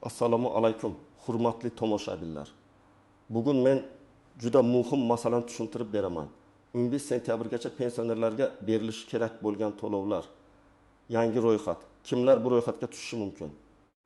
Assalomu alaykum, hurmatli tomoshabinlar. Bugun men juda muhim masalani tushuntirib beraman. 11 sentyabrgacha pensionerlarga berilishi kerak bo'lgan to'lovlar. Yangi ro'yxat. Kimlar bu ro'yxatga tushishi mumkin?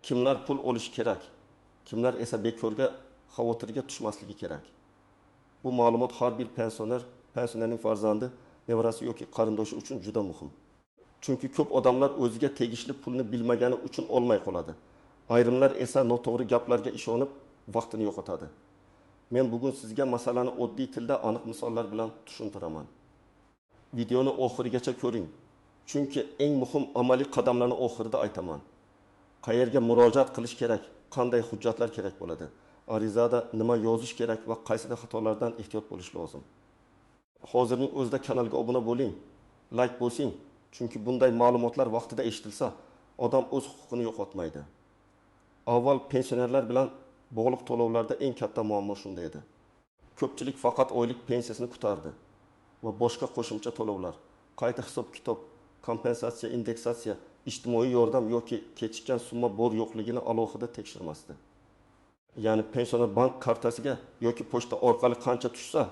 Kimlar pul olishi kerak? Kimlar esa bekorga xavotirga tushmasligi kerak? Bu ma'lumot har bir pensionerning farzandi, nevarasi yoki qarindoshi uchun juda muhim. Chunki ko'p odamlar o'ziga tegishli pulni bilmagani uchun olmay qoladi. Ayrimlar esa noto'g'ri gaplarga ishonib, vaqtini yo'qotadi. Men bugun sizga masalani oddiy tilda aniq misollar bilan tushuntiraman. Videoni oxirigacha ko'ring. Chunki eng muhim amaliy qadamlarni oxirida aytaman. Qayerga murojaat qilish kerak, qanday hujjatlar kerak bo'ladi, arizada nima yozish kerak va qaysi xatolardan ehtiyot bo'lish lozim. Hozirning o'zida kanalga obuna bo'ling, like bosing. Chunki bunday ma'lumotlar vaqtida eshitilsa, odam o'z huquqini yo'qotmaydi. Avval pensionerlar bilan bog'liq to'lovlarda eng katta muammo shunda edi. Ko'pchilik faqat oylik pensiyasini kutardi va boshqa qo'shimcha to'lovlar, qayta hisob-kitob, kompensatsiya, indeksatsiya, ijtimoiy yordam yoki kechikkan summa bor yo'qligini alohida tekshirmasdi. Ya'ni pensioner bank kartasiga yoki pochta orqali qancha tushsa,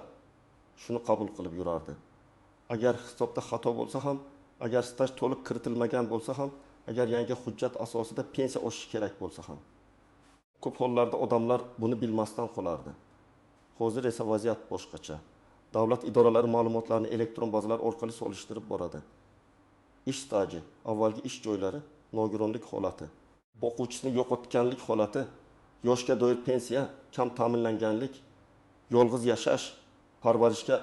shuni qabul qilib yurardi. Agar hisobda xato bo'lsa ham, agar staj to'liq kiritilmagan bo'lsa ham, agar yangi hujjat asosida pensiya oshishi kerak bo'lsa ham. Ko'p hollarda odamlar buni bilmasdan qolardi. Hozir esa vaziyat boshqacha. Davlat idoralari ma'lumotlarni elektron bazalar orqali solishtirib boradi. Ish staji, avvalgi ish joylari, nogironlik holati, boquvchisini yo'qotganlik holati, yoshga doir pensiya, kam ta'minlanganlik, yolg'iz yashash, parvarishga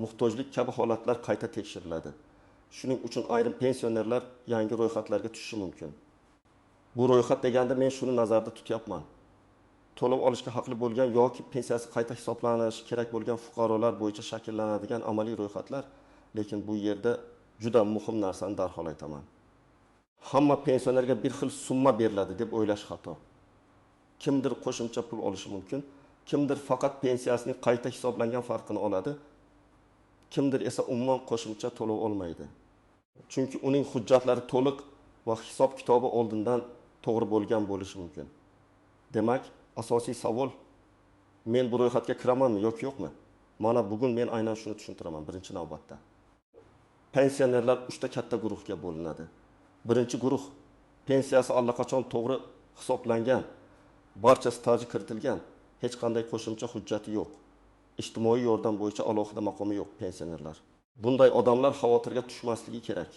muhtojlik kabi holatlar qayta tekshiriladi. Shuning uchun ayrim pensionerlar yangi ro'yxatlarga tushishi mumkin. Bu ro'yxat deganda men shuni nazarda tutyapman. To'lov olishga haqli bo'lgan yoki pensiyasi qayta hisoblanishi kerak bo'lgan fuqarolar bo'yicha shakllanadigan amaliy ro'yxatlar, lekin bu yerda juda muhim narsani darhol aytaman. Hamma pensionerga bir xil summa beriladi deb o'ylash xato. Kimdir qo'shimcha pul olishi mumkin, kimdir faqat pensiyasining qayta hisoblangan farqini oladi, kimdir esa umuman qo'shimcha to'lov olmaydi. Chunki uning hujjatlari to'liq va hisob-kitobi oldindan to'g'ri bo'lgan bo'lishi mumkin. Demak, asosiy savol, men bu ro'yxatga kiramanmi yoki yo'qmi? Mana bugun men aynan shuni tushuntiraman birinchi navbatda. Pensionerlar 3 ta katta guruhga bo'linadi. Birinchi guruh pensiyasi allaqachon to'g'ri hisoblangan, barcha staji kiritilgan, hech qanday qo'shimcha hujjati yo'q. Ijtimoiy yordam bo'yicha alohida maqomi yo'q pensionerlar. Bunday odamlar xavotirga tushmasligi kerak.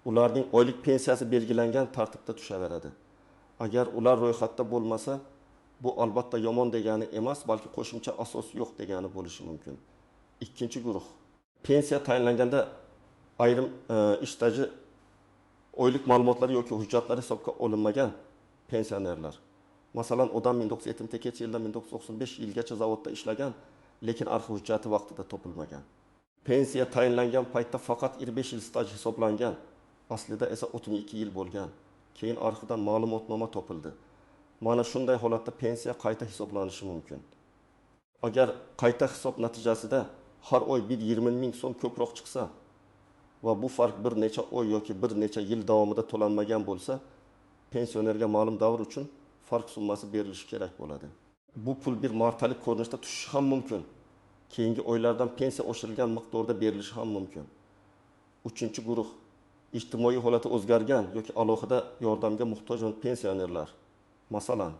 Ularning oylik pensiyasi belgilangan tartibda tushaveradi. Agar ular ro'yxatda bo'lmasa, bu albatta yomon degani emas, balki qo'shimcha asos yo'q degani bo'lishi mumkin. Ikkinchi guruh. Pensiya tayinlanganda ayrim ish staji, oylik ma'lumotlari yoki hujjatlari hisobga olinmagan pensionerlar. Masalan, odam 1972 yildan 1995 yilgacha zavodda ishlagan, lekin arxiv hujjati vaqtida topilmagan. Pensiya tayinlangan paytda faqat 25 yil staj hisoblangan, aslida esa 32 yil bo'lgan. Keyin arxivdan ma'lumotnoma topildi. Mana shunday holatda pensiya qayta hisoblanishi mumkin. Agar qayta hisob natijasida har oy 20 ming so'm ko'proq chiqsa va bu farq bir necha oy yoki bir necha yil davomida to'lanmagan bo'lsa, pensionerga ma'lum davr uchun farq summasi berilishi kerak bo'ladi. Bu pul bir martalik ko'rinishda tushishi ham mumkin. Keyingi oylardan pensiya oshirilgan miqdorda berilishi ham mumkin. Uchinchi guruh, ijtimoiy holati o'zgargan yoki alohida yordamga muhtoj pensionerlar. Masalan,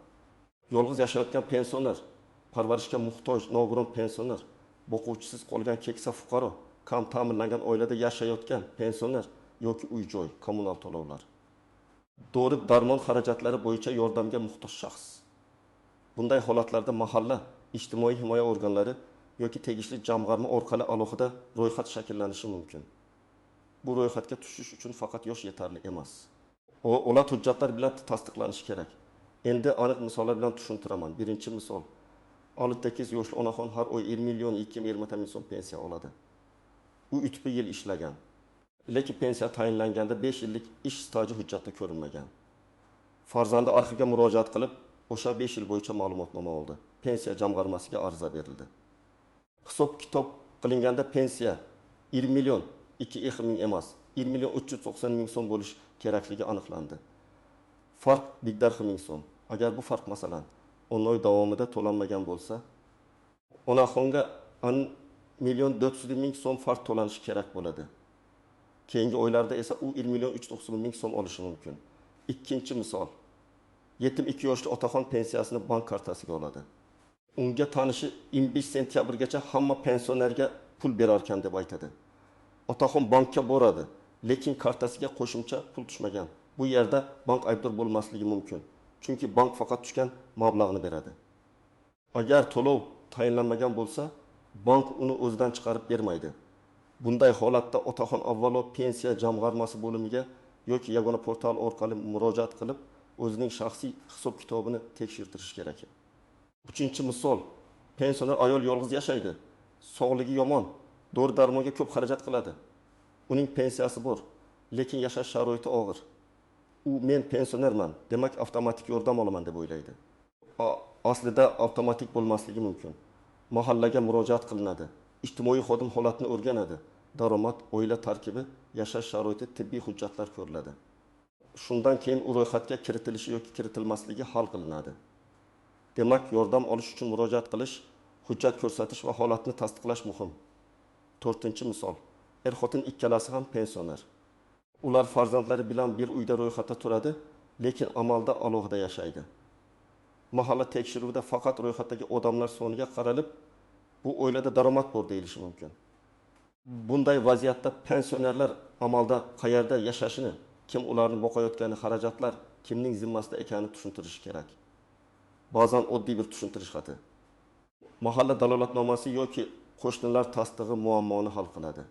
yolg'iz yashayotgan pensioner, parvarishga muhtoj nogiron pensioner, boquvchisiz qolgan keksa fuqaro, kam ta'minlangan oilada yashayotgan pensioner yoki uy-joy, kommunal to'lovlar. Dori-darmon xarajatlari bo'yicha yordamga muhtoj shaxs. Bunday holatlarda mahalla, ijtimoiy himoya organlari yoki tegishli jamg'arma orqali alohida ro'yxat shakllanishi mumkin. Bu ro'yxatga tushish uchun faqat yosh yetarli emas. O'lat hujjatlar bilan tasdiqlanishi kerak. Endi aniq misollar bilan tushuntiraman. Birinchi misol. 68 yoshli onaxon har oy 1 million 220 ming so'm pensiya oladi. U 3 yil ishlagan. Lekin pensiya tayinlanganda 5 yillik ish staji hujjatda ko'rinmagan. Farzandi arxivga murojaat qilib, o'sha 5 yil bo'yicha ma'lumotnoma oldi. Pensiya jamg'armasiga ariza berildi. Hisob-kitob qilinganda pensiya 1 million 2 ming emas, 1 million 390 ming so'm bo'lish kerakligi aniqlandi. Farq 1 ming so'm. Agar bu farq masalan 10 oy davomida to'lanmagan bo'lsa, onaxonga 1.400.000 so'm farq to'lanishi kerak bo'ladi. Keyingi oylarda esa u 1.390.000 so'm olishi mumkin. Ikkinchi misol. Yetim 2 yoshli otaxon pensiyasini bank kartasiga oladi. Unga tanishi 25 sentyabrgacha hamma pensionerga pul berar ekan deb aytadi. Otaxon bankka boradi, lekin kartasiga qo'shimcha pul tushmagan. Bu yerda bank aybdor bo'lmasligi mumkin. Chunki bank faqat tushgan mablag'ni beradi. Agar to'lov tayinlanmagan bo'lsa, bank uni o'zidan chiqarib bermaydi. Bunday holatda otaxon avvalo pensiya jamg'armasi bo'limiga yoki yagona portal orqali murojaat qilib, o'zining shaxsiy hisob-kitobini tekshirtirishi kerak. Uchinchi misol, pensioner ayol yolg'iz yashaydi, sog'ligi yomon, dori-darmonga ko'p xarajat qiladi. Uning pensiyasi bor, lekin yashash sharoiti og'ir. U men pensionerman, demak avtomatik yordam olaman deb o'ylaydi. Aslida avtomatik bo'lmasligi mumkin. Mahallaga murojaat qilinadi. Ijtimoiy xodim holatni o'rganadi. Daromad, oila tarkibi, yashash sharoiti, tibbiy hujjatlar ko'riladi. Shundan keyin u ro'yxatga kiritilishi yoki kiritilmasligi hal qilinadi. Demak, yordam olish uchun murojaat qilish, hujjat ko'rsatish va holatni tasdiqlash muhim. 4-misol. Er-xotin ikkalasi ham pensioner. Ular farzandlari bilan bir uyda ro'yxatda turadi, lekin amalda alohida yashaydi. Mahalla tekshiruvida faqat ro'yxatdagi odamlar soniga qaralib, bu oilada daromad bor deyilishi mumkin. Bunday vaziyatda pensionerlar amalda qayerda yashashini, kim ularni boqayotgani, xarajatlar kimning zimmasida ekanini tushuntirish kerak. Ba'zan oddiy bir tushuntirish xati. Mahalla dalolatnomasi yoki qo'shnilar tasdig'i muammoni hal qiladi.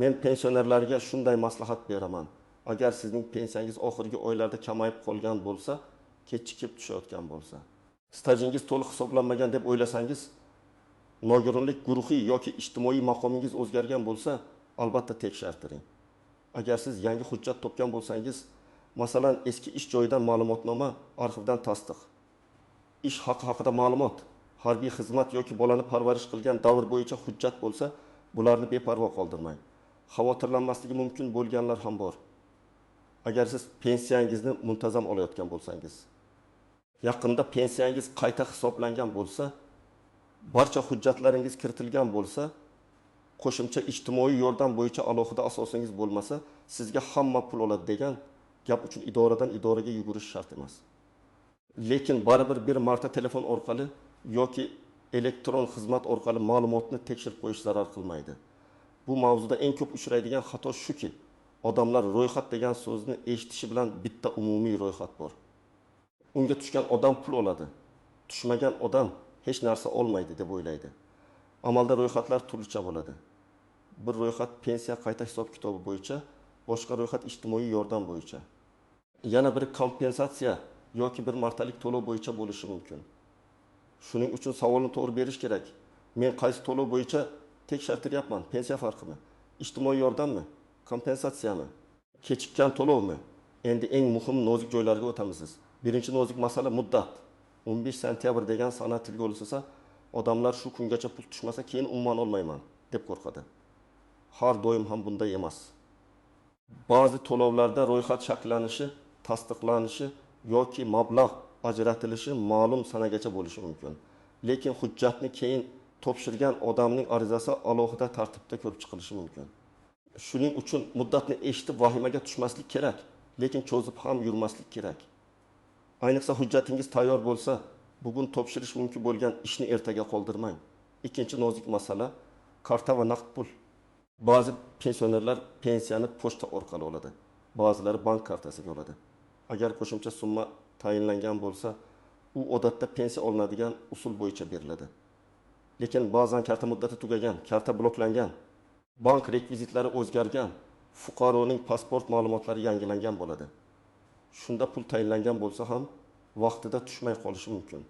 Men pensionerlarga shunday maslahat beraman. Agar sizning pensiyangiz oxirgi oylarda kamayib qolgan bo'lsa, kechikib tushayotgan bo'lsa, stajingiz to'liq hisoblanmagan deb o'ylasangiz, nogironlik guruhi yoki ijtimoiy maqomingiz o'zgargan bo'lsa, albatta tekshirtiring. Agar siz yangi hujjat topgan bo'lsangiz, masalan, eski ish joyidan ma'lumotnoma, arxivdan tasdiq, ish haqi haqida ma'lumot, harbiy xizmat yoki bolani parvarish qilgan davr bo'yicha hujjat bo'lsa, bularni beparvo qoldirmang. Xavotirlanmasligi mumkin bo'lganlar ham bor. Agar siz pensiyangizni muntazam olayotgan bo'lsangiz, yaqinda pensiyangiz qayta hisoblangan bo'lsa, barcha hujjatlaringiz kiritilgan bo'lsa, qo'shimcha ijtimoiy yordam bo'yicha alohida asosingiz bo'lmasa, sizga hamma pul oladi degan gap uchun idoradan idoraga yugurish shart emas. Lekin baribir bir marta telefon orqali yoki elektron xizmat orqali ma'lumotni tekshirib qo'yish zarar qilmaydi. Bu mavzuda eng ko'p uchraydigan xato shuki, odamlar ro'yxat degan so'zni eshitishi bilan bitta umumiy ro'yxat bor. Unga tushgan odam pul oladi, tushmagan odam hech narsa olmaydi deb o'ylaydi. Amalda ro'yxatlar turlicha bo'ladi. Bir ro'yxat pensiya qayta hisob-kitobi bo'yicha, boshqa ro'yxat ijtimoiy yordam bo'yicha. Yana biri kompensatsiya yoki bir martalik to'lov bo'yicha bo'lishi mumkin. Shuning uchun savolni to'g'ri berish kerak. Men qaysi to'lov bo'yicha tekshirtiryapman? Pensiya farqimi? Ijtimoiy yordammi? Kompensatsiyami? Kechikkan to'lovmi? Endi eng muhim nozik joylarga o'tamiz. Birinchi nozik masala muddat. 15 sentyabr degan sana tilga olinsa, odamlar shu kungacha pul tushmasa keyin umuman olmayman deb qo'rqadi. Har doim ham bunday emas. Ba'zi to'lovlarda ro'yxat shakllanishi, tasdiqlanishi yoki mablag' ajratilishi ma'lum sanagacha bo'lishi mumkin. Lekin hujjatni keyin topshirgan odamning arizasi alohida tartibda ko'rib chiqilishi mumkin. Shuning uchun muddatni eshitib vahimaga tushmaslik kerak, lekin cho'zib ham yurmaslik kerak. Ayniqsa hujjatingiz tayyor bo'lsa, bugun topshirish mumkin bo'lgan ishni ertaga qoldirmang. Ikkinchi nozik masala karta va naqd pul. Ba'zi pensionerlar pensiyani pochta orqali oladi, ba'zilari bank kartasiga oladi. Agar qo'shimcha summa tayinlangan bo'lsa, u odatda pensiya olinadigan usul bo'yicha beriladi. Lekin ba'zan karta muddati tugagan, karta bloklangan, bank rekvizitlari o'zgargan, fuqaroning pasport ma'lumotlari yangilangan bo'ladi. Shunda pul tayinlangan bo'lsa ham vaqtida tushmay qolishi mumkin.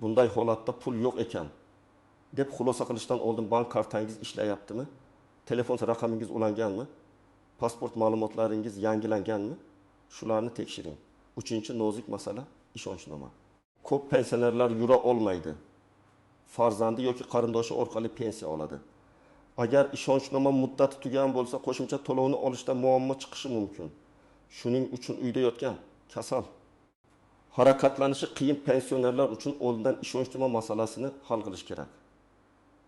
Bunday holatda pul yo'q ekan deb xulosa qilishdan oldin bank kartangiz ishlayaptimi? Telefon raqamingiz ulanganmi? Pasport ma'lumotlaringiz yangilanganmi? Shularni tekshiring. 3-nozik masala ishonchnoma. Ko'p pensionerlar yura olmaydi. Farzandi yoki qarindoshi orqali pensiya oladi. Agar ishonchnoma muddati tugagan bo'lsa, qo'shimcha to'lovni olishda muammo chiqishi mumkin. Shuning uchun uyda yotgan, kasal Harakatlanishi qiyin pensionerlar uchun oldindan ishonchnoma masalasini hal qilish kerak.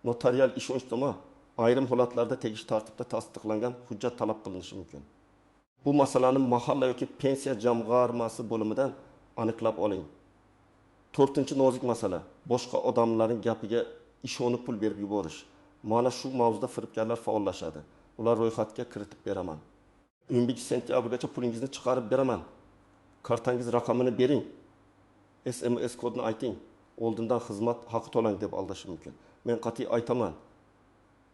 Notarial ishonchnoma ayrim holatlarda tegishli tartibda tasdiqlangan hujjat talab qilinishi mumkin. Bu masalani mahalla yoki pensiya jamg'armasi bo'limidan aniqlab oling. 4-nozik masala boshqa odamlarning gapiga ishonib pul berib yuborish. Mana shu mavzuda firibgarlar faollashadi. Ular ro'yxatga kiritib beraman. 11-sentyabrgacha pulingizni chiqarib beraman. Kartangiz raqamini bering. SMS kodini ayting. Oldindan xizmat haqi to'lang deb aldashi mumkin. Men qat'iy aytaman.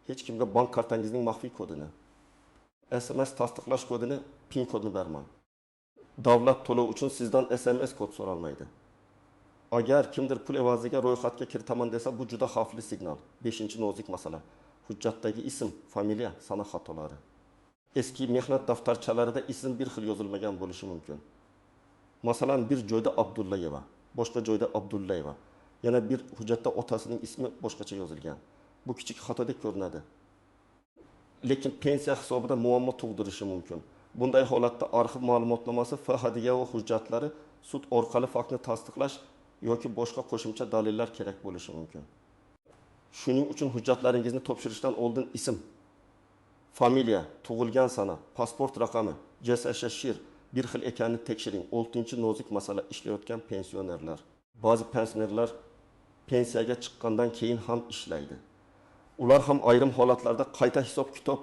Hech kimga bank kartangizning maxfiy kodini, SMS tasdiqlash kodini, PIN kodini bermang. Davlat to'lov uchun sizdan SMS kod so'ralmaydi. Agar kimdir pul evaziga ro'yxatga kiritaman desa, bu juda xavfli signal. 5-nozik masala. Hujjatdagi ism, familiya, sana xatolari. Eski mehnat daftarchalarida ism bir xil yozilmagan bo'lishi mumkin. Masalan, bir joyda Abdullayeva, boshqa joyda Abdullayeva. Yana bir hujjatda otasining ismi boshqacha yozilgan. Bu kichik xatodek ko'rinadi. Lekin pensiya hisobida muammo tug'dirishi mumkin. Bunday holatda arxiv ma'lumotnomasi, FHDga va hujjatlari sud orqali faktni tasdiqlash yoki boshqa qo'shimcha dalillar kerak bo'lishi mumkin. Shuning uchun hujjatlaringizni topshirishdan oldin ism, familiya, tug'ilgan sana, pasport raqami, JSHSHIR bir xil ekanini tekshiring. 6-nozik masala ishlayotgan pensionerlar. Ba'zi pensionerlar pensiyaga chiqqandan keyin ham ishlaydi. Ular ham ayrim holatlarda qayta hisob-kitob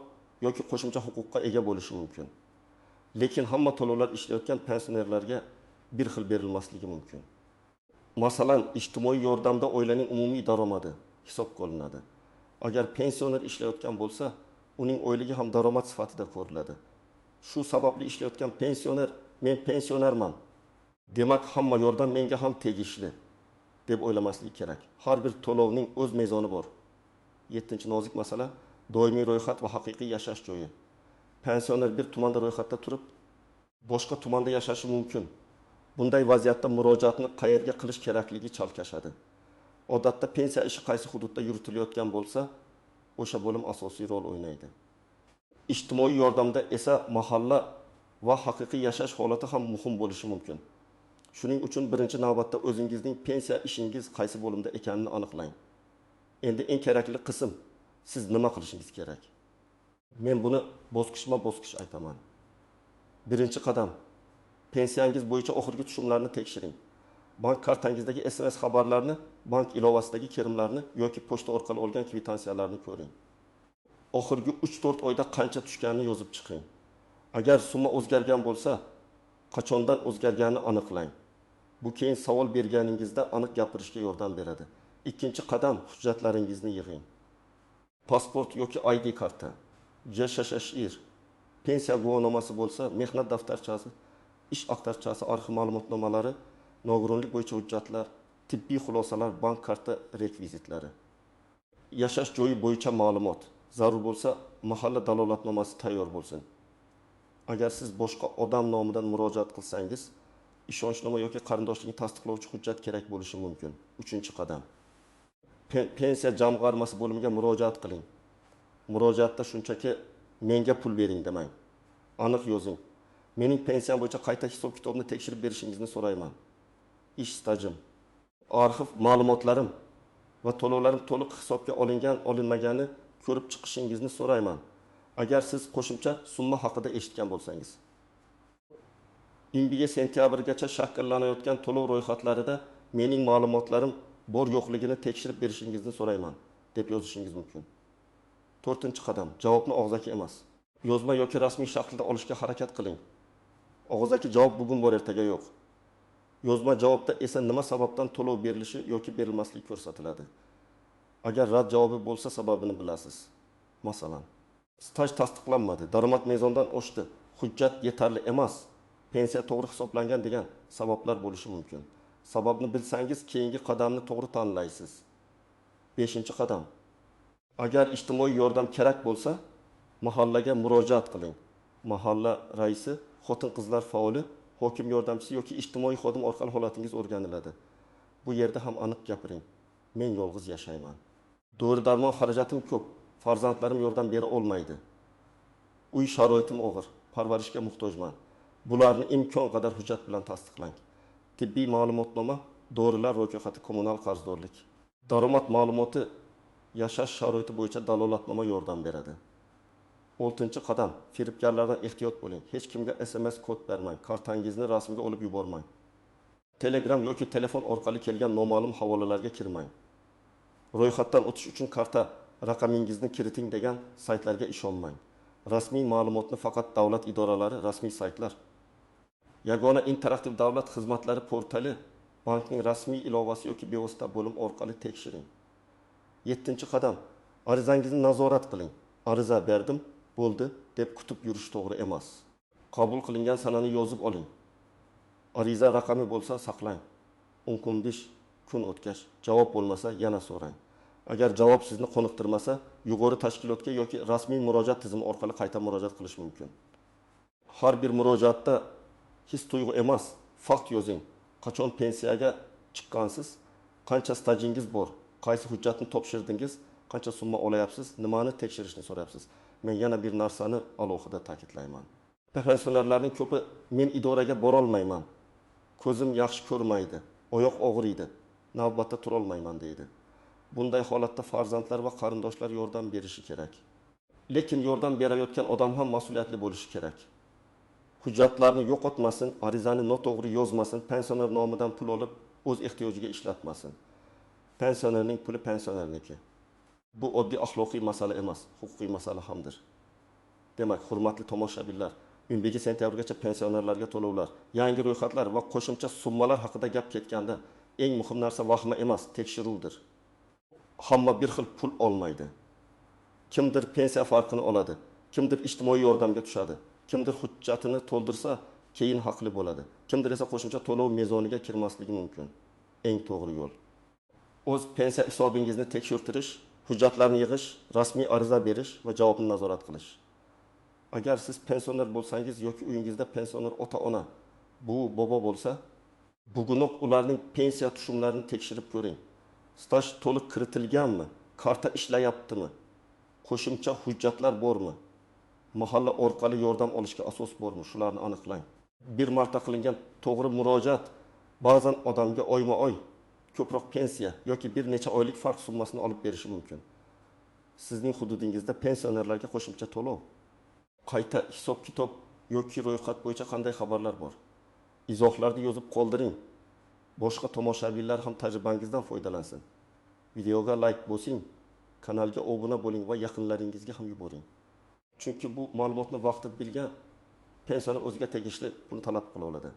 yoki qo'shimcha huquqqa ega bo'lishi mumkin. Lekin hamma to'lovlar ishlayotgan pensionerlarga bir xil berilmasligi mumkin. Masalan, ijtimoiy yordamda oilaning umumiy daromadi hisob qilinadi. Agar pensioner ishlayotgan bo'lsa, uning oyligi ham daromad sifatida ko'riladi. Shu sababli ishlayotgan pensioner, men pensionerman, demak hamma yordam menga ham tegishli deb o'ylamaslik kerak. Har bir to'lovning o'z mezoni bor. 7-nozik masala doimiy ro'yxat va haqiqiy yashash joyi. Pensioner bir tumanda ro'yxatda turib, boshqa tumanda yashashi mumkin. Bunday vaziyatda murojaatni qayerga qilish kerakligi chalkashadi. Odatda pensiya ishi qaysi hududda yuritilayotgan bo'lsa, o'sha bo'lim asosiy rol o'ynaydi. Ijtimoiy yordamda esa mahalla va haqiqiy yashash holati ham muhim bo'lishi mumkin. Shuning uchun birinchi navbatda o'zingizning pensiya ishingiz qaysi bo'limda ekanini aniqlang. Endi eng kerakli qism, siz nima qilishingiz kerak? Men buni bosqichma-bosqich aytaman. Birinchi qadam, pensiyangiz bo'yicha oxirgi tushumlarni tekshiring. Bank kartangizdagi SMS xabarlarni, bank ilovasidagi kirimlarni yoki pochta orqali olgan kvitansiyalarni ko'ring. Oxirgi 3-4 oyda qancha tushganini yozib chiqing. Agar summa o'zgargan bo'lsa, qachondan o'zgarganini aniqlang. Bu keyin savol berganingizda aniq gapirishga yordam beradi. Ikkinchi qadam, hujjatlaringizni yig'ing. Pasport yoki ID karta, JSHSHIR, pensiya guvohnomasi bo'lsa, mehnat daftarchasi, ish aktarchasi, arxiv ma'lumotnomalari, nogironlik bo'yicha hujjatlar, tibbiy xulosalar, bank karta rekvizitlari. Yashash joyi bo'yicha ma'lumot, zarur bo'lsa, mahalla dalolatnomasi tayyor bo'lsin. Agar siz boshqa odam nomidan murojaat qilsangiz, ishonchnoma yoki qarindoshlikni tasdiqlovchi hujjat kerak bo'lishi mumkin. 3-qadam. Pensiya jamg'armasi bo'limiga murojaat qiling. Murojaatda shunchaki menga pul bering demang. Aniq yozing. Mening pensiyam bo'yicha qayta hisob-kitobni tekshirib berishingizni so'rayman. Ish stajim, arxiv ma'lumotlarim va to'lovlarim to'liq hisobga olinmagani ko'rib chiqishingizni so'rayman. Agar siz qo'shimcha summa haqida eshitgan bo'lsangiz. 11-sentyabrgacha shakllanayotgan to'lov ro'yxatlarida mening ma'lumotlarim bor yo'qligini tekshirib berishingizni so'rayman deb yozishingiz mumkin. 4-qadam, javobni og'zaki emas, yozma yoki rasmiy shaklda olishga harakat qiling. Og'zaki javob bugun bor, ertaga yo'q. Yozma javobda esa nima sababdan to'lov berilishi yoki berilmasligi ko'rsatiladi. Agar rad javobi bo'lsa, sababini bilasiz. Masalan, staj tasdiqlanmadi, daromad mezondan oshdi, hujjat yetarli emas, pensiya to'g'ri hisoblangan degan sabablar bo'lishi mumkin. Sababni bilsangiz, keyingi qadamni to'g'ri tanlaysiz. 5-qadam. Agar ijtimoiy yordam kerak bo'lsa, mahallaga murojaat qiling. Mahalla raisi, xotin-qizlar faoli, hokim yordamchisi yoki ijtimoiy xodim orqali holatingiz o'rganiladi. Bu yerda ham aniq gapiring. Men yolg'iz yashayman. Dori-darmon xarajatim ko'p. Farzandlarim yordam bera olmaydi. Uy sharoitim og'ir, parvarishga muhtojman. Bularni imkon qadar hujjat bilan tasdiqlang. tibbiy ma'lumotnoma, dorilar ro'yxati, kommunal qarzdorlik. Daromad ma'lumoti yashash sharoiti bo'yicha dalolatnoma yordam beradi. 6-qadam, firibgarlardan ehtiyot bo'ling. Hech kimga SMS kod bermang. Kartangizni rasmga olib yubormang. Telegram yoki telefon orqali kelgan noma'lum havolalarga kirmang. Ro'yxatdan o'tish uchun karta raqamingizni kiriting degan saytlarga ishonmang. Rasmiy ma'lumotni faqat davlat idoralari, rasmiy saytlar, yagona interaktiv davlat xizmatlari portali, bankning rasmiy ilovasi yoki bevosita bo'lim orqali tekshiring. 7-qadam, arizangizni nazorat qiling. Ariza berdim, bo'ldi deb kutib yurish to'g'ri emas. Qabul qilingan sanani yozib oling. Ariza raqami bo'lsa saqlang. 15 kun o'tgach javob bo'lmasa yana so'rang. Agar javob sizni qoniqtirmasa, yuqori tashkilotga yoki rasmiy murojaat tizimi orqali qayta murojaat qilish mumkin. Har bir murojaatda his tuyg'u emas, fakt yozing. Qachon pensiyaga chiqqansiz, qancha stajingiz bor, qaysi hujjatni topshirdingiz, qancha summa olayapsiz, nimani tekshirishni so'rayapsiz. Men yana bir narsani alohida ta'kidlayman. Pensionerlarning ko'pi men idoraga bora olmayman, ko'zim yaxshi ko'rmaydi, oyoq og'riydi, navbatda tura olmayman deydi. Bunday holatda farzandlar va qarindoshlar yordam berishi kerak. Lekin yordam berayotgan odam ham mas'uliyatli bo'lishi kerak. Hujjatlarni yo'qotmasin, arizani noto'g'ri yozmasin, pensioner nomidan pul olib o'z ehtiyojiga ishlatmasin. Pensionerning puli pensionerniki. Bu oddiy axloqiy masala emas, huquqiy masala hamdir. Demak, hurmatli tomoshabinlar, 11-sentyabrgacha pensionerlarga to'lovlar, yangi ro'yxatlar va qo'shimcha summalar haqida gap ketganda eng muhim narsa vahima emas, tekshiruvdir. Hamma bir xil pul olmaydi. Kimdir pensiya farqini oladi, kimdir ijtimoiy yordamga tushadi, kimdir hujjatini to'ldirsa keyin haqli bo'ladi, kimdir esa qo'shimcha to'lov mezoniga kirmasligi mumkin. Eng to'g'ri yo'l o'z pensiya hisobingizni tekshirtirish, hujjatlarni yig'ish, rasmiy ariza berish va javobni nazorat qilish. Agar siz pensioner bo'lsangiz yoki uyingizda pensioner ota-ona, bu bobo bo'lsa, bugunoq ularning pensiya tushumlarini tekshirib ko'ring. Staj to'liq kiritilganmi? Karta ishlayaptimi? Qo'shimcha hujjatlar bormi? Mahalla orqali yordam olishga asos bormi? Shularni aniqlang. Bir marta qilingan to'g'ri murojaat ba'zan odamga oyma-oy ko'proq pensiya yoki bir necha oylik farq summasini olib berishi mumkin. Sizning hududingizda pensionerlarga qo'shimcha to'lov, qayta hisob-kitob yoki ro'yxat bo'yicha qanday xabarlar bor? Izohlarni yozib qoldiring. Boshqa tomoshabinlar ham tajribangizdan foydalansin. Videoga like bosing, kanalga obuna bo'ling va yaqinlaringizga ham yuboring. Chunki bu ma'lumotni vaqtida bilgan pensioner o'ziga tegishli pulni talab qila oladi.